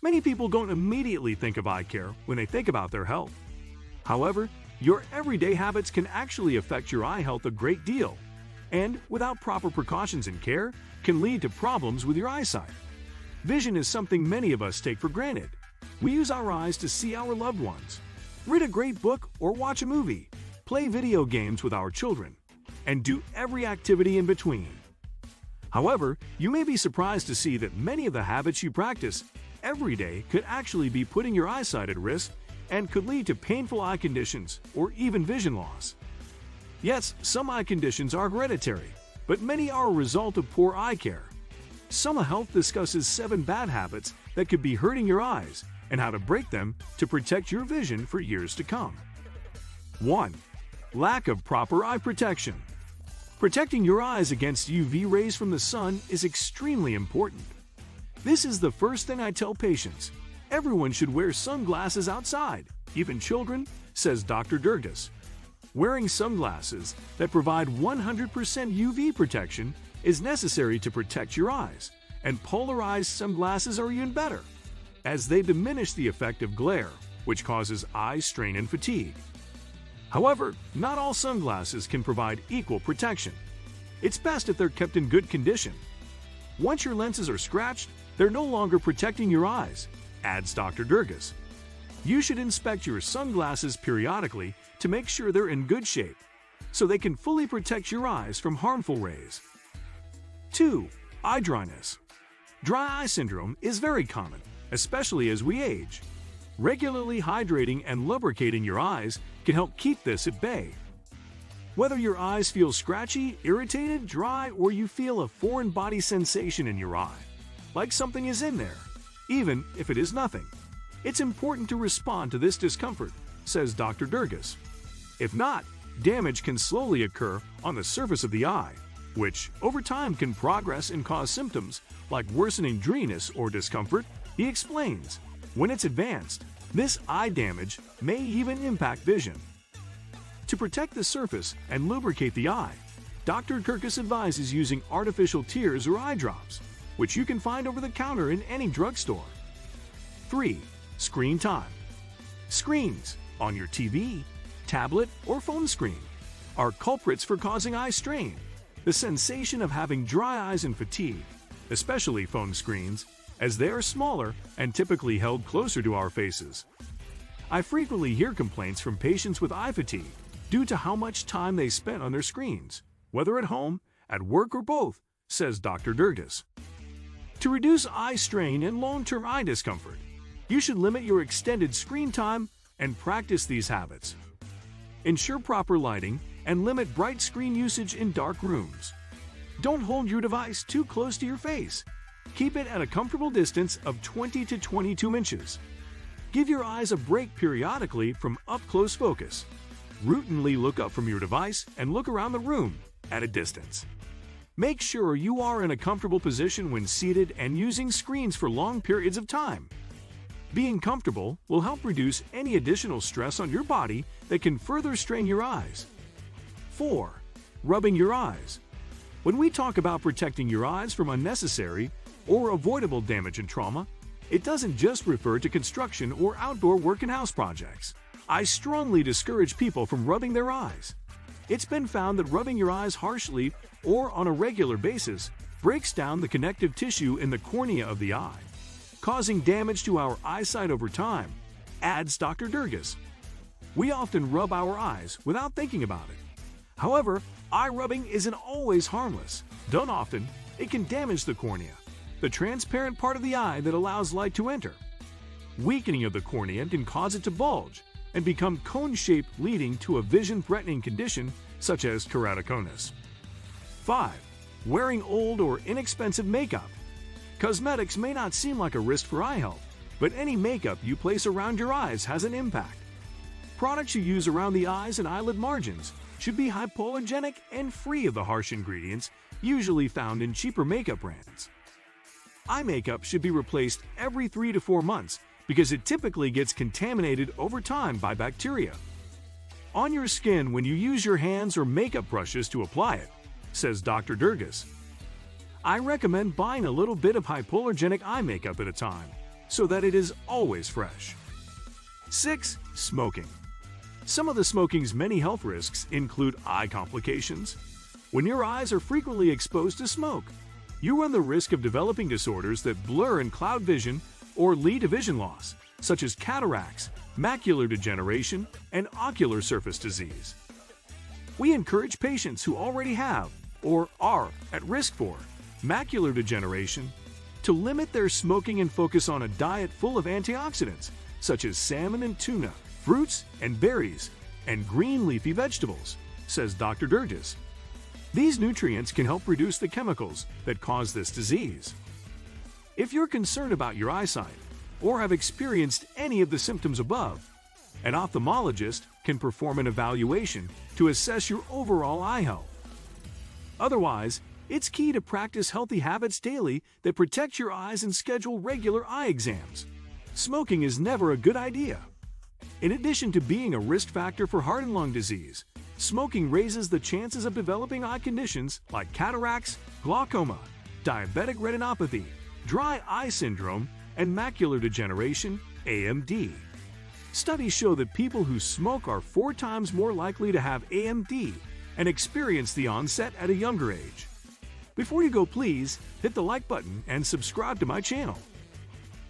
Many people don't immediately think of eye care when they think about their health. However, your everyday habits can actually affect your eye health a great deal, and without proper precautions and care, can lead to problems with your eyesight. Vision is something many of us take for granted. We use our eyes to see our loved ones, read a great book or watch a movie, play video games with our children, and do every activity in between. However, you may be surprised to see that many of the habits you practice every day could actually be putting your eyesight at risk and could lead to painful eye conditions or even vision loss. Yes, some eye conditions are hereditary, but many are a result of poor eye care. Summa Health discusses 7 bad habits that could be hurting your eyes and how to break them to protect your vision for years to come. 1. Lack of proper eye protection. Protecting your eyes against UV rays from the sun is extremely important. This is the first thing I tell patients. Everyone should wear sunglasses outside, even children, says Dr. Durgas. Wearing sunglasses that provide 100% UV protection is necessary to protect your eyes, and polarized sunglasses are even better, as they diminish the effect of glare, which causes eye strain and fatigue. However, not all sunglasses can provide equal protection. It's best if they're kept in good condition. Once your lenses are scratched, they're no longer protecting your eyes, adds Dr. Durgas. You should inspect your sunglasses periodically to make sure they're in good shape, so they can fully protect your eyes from harmful rays. 2. Eye dryness. Dry eye syndrome is very common, especially as we age. Regularly hydrating and lubricating your eyes can help keep this at bay. Whether your eyes feel scratchy, irritated, dry, or you feel a foreign body sensation in your eye, like something is in there, even if it is nothing, it's important to respond to this discomfort, says Dr. Durgas. If not, damage can slowly occur on the surface of the eye, which over time can progress and cause symptoms like worsening dryness or discomfort, he explains. When it's advanced, this eye damage may even impact vision. To protect the surface and lubricate the eye, Dr. Durgas advises using artificial tears or eye drops, which you can find over the counter in any drugstore. 3. Screen time. Screens on your TV, tablet, or phone screen are culprits for causing eye strain. The sensation of having dry eyes and fatigue, especially phone screens, as they are smaller and typically held closer to our faces. I frequently hear complaints from patients with eye fatigue due to how much time they spend on their screens, whether at home, at work, or both, says Dr. Durgas. To reduce eye strain and long-term eye discomfort, you should limit your extended screen time and practice these habits. Ensure proper lighting and limit bright screen usage in dark rooms. Don't hold your device too close to your face. Keep it at a comfortable distance of 20 to 22 inches. Give your eyes a break periodically from up-close focus. Routinely look up from your device and look around the room at a distance. Make sure you are in a comfortable position when seated and using screens for long periods of time. Being comfortable will help reduce any additional stress on your body that can further strain your eyes. 4. Rubbing your eyes. When we talk about protecting your eyes from unnecessary or avoidable damage and trauma, it doesn't just refer to construction or outdoor work and house projects. I strongly discourage people from rubbing their eyes. It's been found that rubbing your eyes harshly or on a regular basis breaks down the connective tissue in the cornea of the eye, causing damage to our eyesight over time, adds Dr. Durgas. We often rub our eyes without thinking about it. However, eye rubbing isn't always harmless. Done often, it can damage the cornea, the transparent part of the eye that allows light to enter. Weakening of the cornea can cause it to bulge and become cone-shaped, leading to a vision-threatening condition such as keratoconus. 5. Wearing old or inexpensive makeup. Cosmetics may not seem like a risk for eye health, but any makeup you place around your eyes has an impact. Products you use around the eyes and eyelid margins should be hypoallergenic and free of the harsh ingredients usually found in cheaper makeup brands. Eye makeup should be replaced every 3 to 4 months because it typically gets contaminated over time by bacteria. On your skin when you use your hands or makeup brushes to apply it, says Dr. Durgas. I recommend buying a little bit of hypoallergenic eye makeup at a time. so that it is always fresh. 6. Smoking. Some of the smoking's many health risks include eye complications. When your eyes are frequently exposed to smoke, you run the risk of developing disorders that blur and cloud vision or lead to vision loss, such as cataracts, macular degeneration, and ocular surface disease. We encourage patients who already have or are at risk for macular degeneration to limit their smoking and focus on a diet full of antioxidants, such as salmon and tuna, fruits and berries, and green leafy vegetables, says Dr. Durgis. These nutrients can help reduce the chemicals that cause this disease. If you're concerned about your eyesight or have experienced any of the symptoms above, an ophthalmologist can perform an evaluation to assess your overall eye health. Otherwise, it's key to practice healthy habits daily that protect your eyes and schedule regular eye exams. Smoking is never a good idea. In addition to being a risk factor for heart and lung disease, smoking raises the chances of developing eye conditions like cataracts, glaucoma, diabetic retinopathy, dry eye syndrome, and macular degeneration, AMD. Studies show that people who smoke are 4 times more likely to have AMD and experience the onset at a younger age. Before you go, please hit the like button and subscribe to my channel.